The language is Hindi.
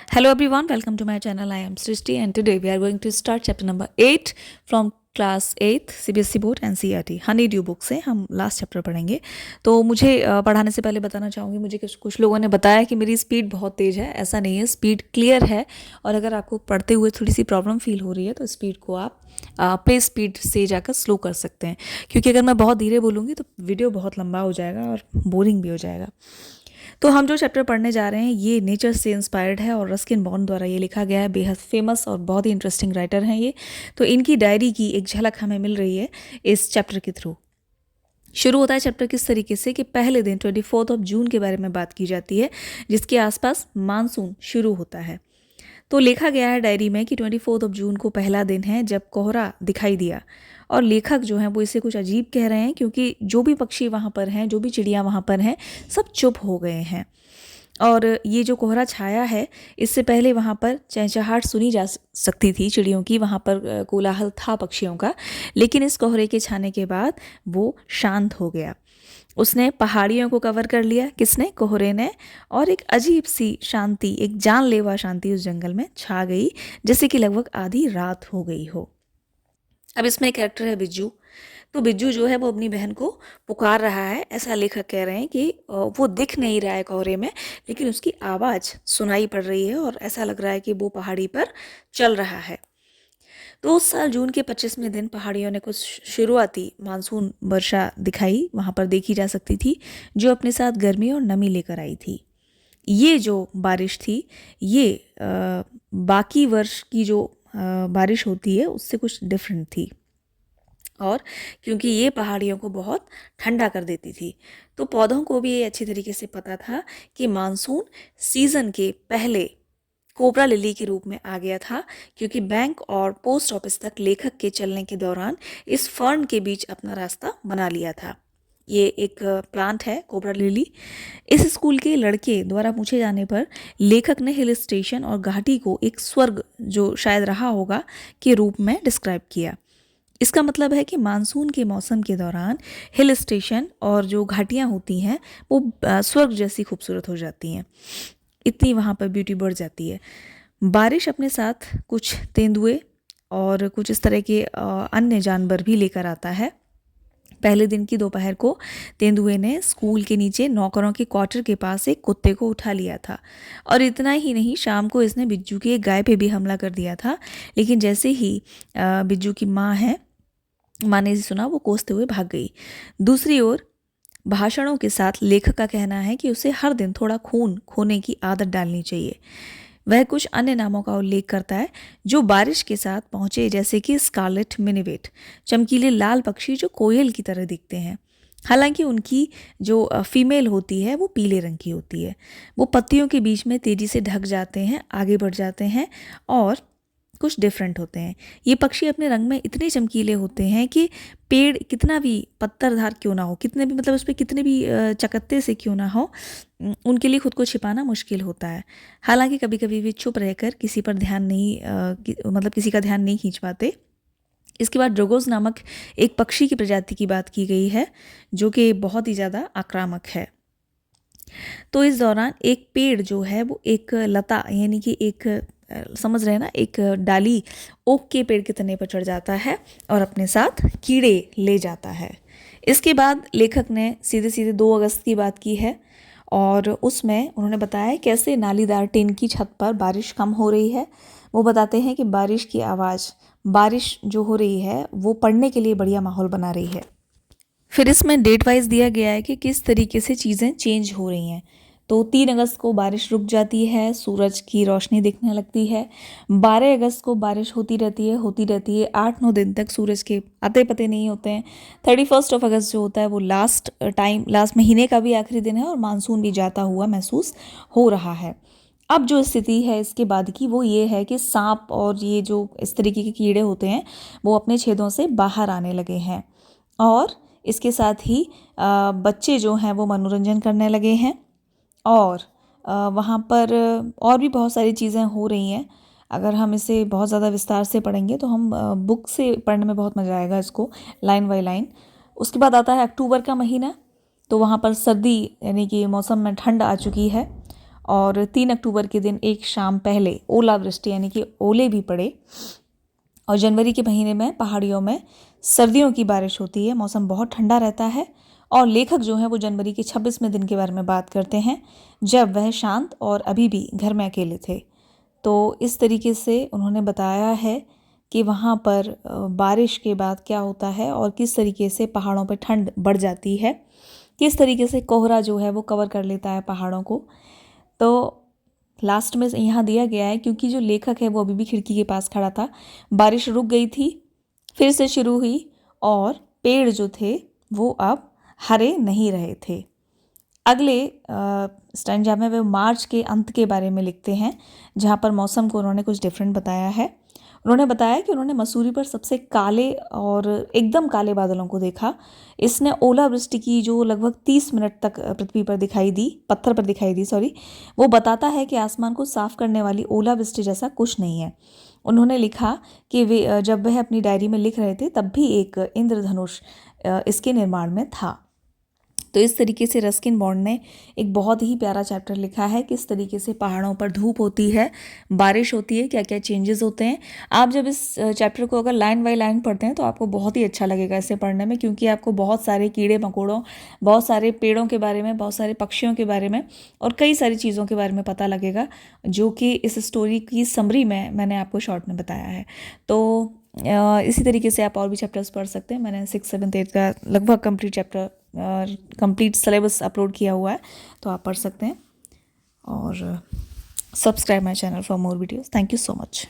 Hello everyone, welcome to my channel. I am Srishti and today we are going to start chapter number 8 from class 8 CBSE board and CRT Honey due book से हम लास्ट चैप्टर पढ़ेंगे। तो मुझे पढ़ाने से पहले बताना चाहूँगी, मुझे कुछ लोगों ने बताया कि मेरी स्पीड बहुत तेज़ है। ऐसा नहीं है, स्पीड क्लियर है। और अगर आपको पढ़ते हुए थोड़ी सी प्रॉब्लम फील हो रही है तो स्पीड को आप प्ले स्पीड से जाकर स्लो कर सकते हैं, क्योंकि अगर मैं बहुत धीरे बोलूँगी तो वीडियो बहुत लंबा हो जाएगा और बोरिंग भी हो जाएगा। तो हम जो चैप्टर पढ़ने जा रहे हैं ये नेचर से इंस्पायर्ड है और रस्किन बॉन्ड द्वारा ये लिखा गया है। बेहद फेमस और बहुत ही इंटरेस्टिंग राइटर हैं ये। तो इनकी डायरी की एक झलक हमें मिल रही है इस चैप्टर के थ्रू। शुरू होता है चैप्टर किस तरीके से कि पहले दिन 24 जून के बारे में बात की जाती है, जिसके आसपास मानसून शुरू होता है। तो लिखा गया है डायरी में कि 24 जून को पहला दिन है जब कोहरा दिखाई दिया। और लेखक जो हैं वो इसे कुछ अजीब कह रहे हैं, क्योंकि जो भी पक्षी वहाँ पर हैं, जो भी चिड़िया वहाँ पर हैं, सब चुप हो गए हैं। और ये जो कोहरा छाया है, इससे पहले वहाँ पर चहचहाहट सुनी जा सकती थी चिड़ियों की, वहाँ पर कोलाहल था पक्षियों का। लेकिन इस कोहरे के छाने के बाद वो शांत हो गया। उसने पहाड़ियों को कवर कर लिया, किसने? कोहरे ने। और एक अजीब सी शांति, एक जानलेवा शांति उस जंगल में छा गई, जैसे कि लगभग आधी रात हो गई हो। अब इसमें एक कैरेक्टर है बिज्जू। तो बिज्जू जो है वो अपनी बहन को पुकार रहा है। ऐसा लेखक कह रहे हैं कि वो दिख नहीं रहा है कोहरे में, लेकिन उसकी आवाज़ सुनाई पड़ रही है और ऐसा लग रहा है कि वो पहाड़ी पर चल रहा है। तो उस साल जून के 25वें दिन पहाड़ियों ने कुछ शुरुआती मानसून वर्षा दिखाई, वहाँ पर देखी जा सकती थी, जो अपने साथ गर्मी और नमी लेकर आई थी। ये जो बारिश थी ये बाकी वर्ष की जो बारिश होती है उससे कुछ डिफरेंट थी, और क्योंकि ये पहाड़ियों को बहुत ठंडा कर देती थी, तो पौधों को भी ये अच्छी तरीके से पता था कि मानसून सीज़न के पहले कोबरा लिली के रूप में आ गया था, क्योंकि बैंक और पोस्ट ऑफिस तक लेखक के चलने के दौरान इस फर्न के बीच अपना रास्ता बना लिया था। ये एक प्लांट है कोबरा लिली। इस स्कूल के लड़के द्वारा पूछे जाने पर लेखक ने हिल स्टेशन और घाटी को एक स्वर्ग, जो शायद रहा होगा, के रूप में डिस्क्राइब किया। इसका मतलब है कि मानसून के मौसम के दौरान हिल स्टेशन और जो घाटियाँ होती हैं वो स्वर्ग जैसी खूबसूरत हो जाती हैं, इतनी वहाँ पर ब्यूटी बढ़ जाती है। बारिश अपने साथ कुछ तेंदुए और कुछ इस तरह के अन्य जानवर भी लेकर आता है। पहले दिन की दोपहर को तेंदुए ने स्कूल के नीचे नौकरों के क्वार्टर के पास एक कुत्ते को उठा लिया था। और इतना ही नहीं, शाम को इसने बिज्जू की एक गाय पे भी हमला कर दिया था। लेकिन जैसे ही बिज्जू की माँ ने इसे सुना, वो कोसते हुए भाग गई। दूसरी ओर भाषणों के साथ लेखक का कहना है कि उसे हर दिन थोड़ा खून खोने की आदत डालनी चाहिए। वह कुछ अन्य नामों का उल्लेख करता है जो बारिश के साथ पहुंचे, जैसे कि स्कारलेट मिनिवेट, चमकीले लाल पक्षी जो कोयल की तरह दिखते हैं। हालांकि उनकी जो फीमेल होती है वो पीले रंग की होती है। वो पत्तियों के बीच में तेजी से ढक जाते हैं, आगे बढ़ जाते हैं और कुछ डिफरेंट होते हैं। ये पक्षी अपने रंग में इतने चमकीले होते हैं कि पेड़ कितना भी पत्थरधार क्यों ना हो, कितने भी मतलब उस पर कितने भी चकत्ते से क्यों ना हो, उनके लिए खुद को छिपाना मुश्किल होता है। हालांकि कभी कभी वे चुप रहकर किसी पर ध्यान नहीं मतलब किसी का ध्यान नहीं खींच पाते। इसके बाद ड्रोगोज नामक एक पक्षी की प्रजाति की बात की गई है, जो कि बहुत ही ज़्यादा आक्रामक है। तो इस दौरान एक पेड़ जो है वो एक लता, यानी कि एक समझ रहे हैं ना, एक डाली ओक के पेड़ के तने पर चढ़ जाता है और अपने साथ कीड़े ले जाता है। इसके बाद लेखक ने सीधे सीधे 2 अगस्त की बात की है, और उसमें उन्होंने बताया कैसे नालीदार टिन की छत पर बारिश कम हो रही है। वो बताते हैं कि बारिश की आवाज़, बारिश जो हो रही है वो पढ़ने के लिए बढ़िया माहौल बना रही है। फिर इसमें डेट वाइज दिया गया है कि किस तरीके से चीज़ें चेंज हो रही हैं। तो 3 अगस्त को बारिश रुक जाती है, सूरज की रोशनी दिखने लगती है। 12 अगस्त को बारिश होती रहती है 8-9 दिन तक, सूरज के आते पते नहीं होते हैं। 31 अगस्त जो होता है वो लास्ट महीने का भी आखिरी दिन है और मानसून भी जाता हुआ महसूस हो रहा है। अब जो स्थिति है इसके बाद की वो ये है कि सांप और ये जो इस तरीके के कीड़े होते हैं वो अपने छेदों से बाहर आने लगे हैं, और इसके साथ ही बच्चे जो हैं वो मनोरंजन करने लगे हैं, और वहाँ पर और भी बहुत सारी चीज़ें हो रही हैं। अगर हम इसे बहुत ज़्यादा विस्तार से पढ़ेंगे तो हम बुक से पढ़ने में बहुत मज़ा आएगा इसको, लाइन बाय लाइन। उसके बाद आता है अक्टूबर का महीना। तो वहाँ पर सर्दी, यानी कि मौसम में ठंड आ चुकी है, और 3 अक्टूबर के दिन एक शाम पहले ओलावृष्टि यानी कि ओले भी पड़े। और जनवरी के महीने में पहाड़ियों में सर्दियों की बारिश होती है, मौसम बहुत ठंडा रहता है। और लेखक जो है वो जनवरी के 26वें दिन के बारे में बात करते हैं जब वह शांत और अभी भी घर में अकेले थे। तो इस तरीके से उन्होंने बताया है कि वहाँ पर बारिश के बाद क्या होता है और किस तरीके से पहाड़ों पर ठंड बढ़ जाती है, किस तरीके से कोहरा जो है वो कवर कर लेता है पहाड़ों को। तो लास्ट में यहाँ दिया गया है, क्योंकि जो लेखक है वो अभी भी खिड़की के पास खड़ा था, बारिश रुक गई थी, फिर से शुरू हुई और पेड़ जो थे वो अब हरे नहीं रहे थे। अगले स्टैंजा में वे मार्च के अंत के बारे में लिखते हैं, जहाँ पर मौसम को उन्होंने कुछ डिफरेंट बताया है। उन्होंने बताया कि उन्होंने मसूरी पर सबसे काले और एकदम काले बादलों को देखा। इसने ओलावृष्टि की जो लगभग 30 मिनट तक पृथ्वी पर दिखाई दी, पत्थर पर दिखाई दी सॉरी, वो बताता है कि आसमान को साफ करने वाली ओलावृष्टि जैसा कुछ नहीं है। उन्होंने लिखा कि वे जब वह अपनी डायरी में लिख रहे थे तब भी एक इंद्रधनुष इसके निर्माण में था। तो इस तरीके से रस्किन बॉन्ड ने एक बहुत ही प्यारा चैप्टर लिखा है, किस तरीके से पहाड़ों पर धूप होती है, बारिश होती है, क्या क्या चेंजेस होते हैं। आप जब इस चैप्टर को अगर लाइन बाय लाइन पढ़ते हैं तो आपको बहुत ही अच्छा लगेगा इसे पढ़ने में, क्योंकि आपको बहुत सारे कीड़े मकोड़ों, बहुत सारे पेड़ों के बारे में, बहुत सारे पक्षियों के बारे में और कई सारी चीज़ों के बारे में पता लगेगा, जो कि इस स्टोरी की समरी में मैंने आपको शॉर्ट में बताया है। तो इसी तरीके से आप और भी चैप्टर्स पढ़ सकते हैं। मैंने 6, 7, 8 का लगभग कंप्लीट सिलेबस अपलोड किया हुआ है, तो आप पढ़ सकते हैं। और subscribe my channel for more videos. Thank you so much.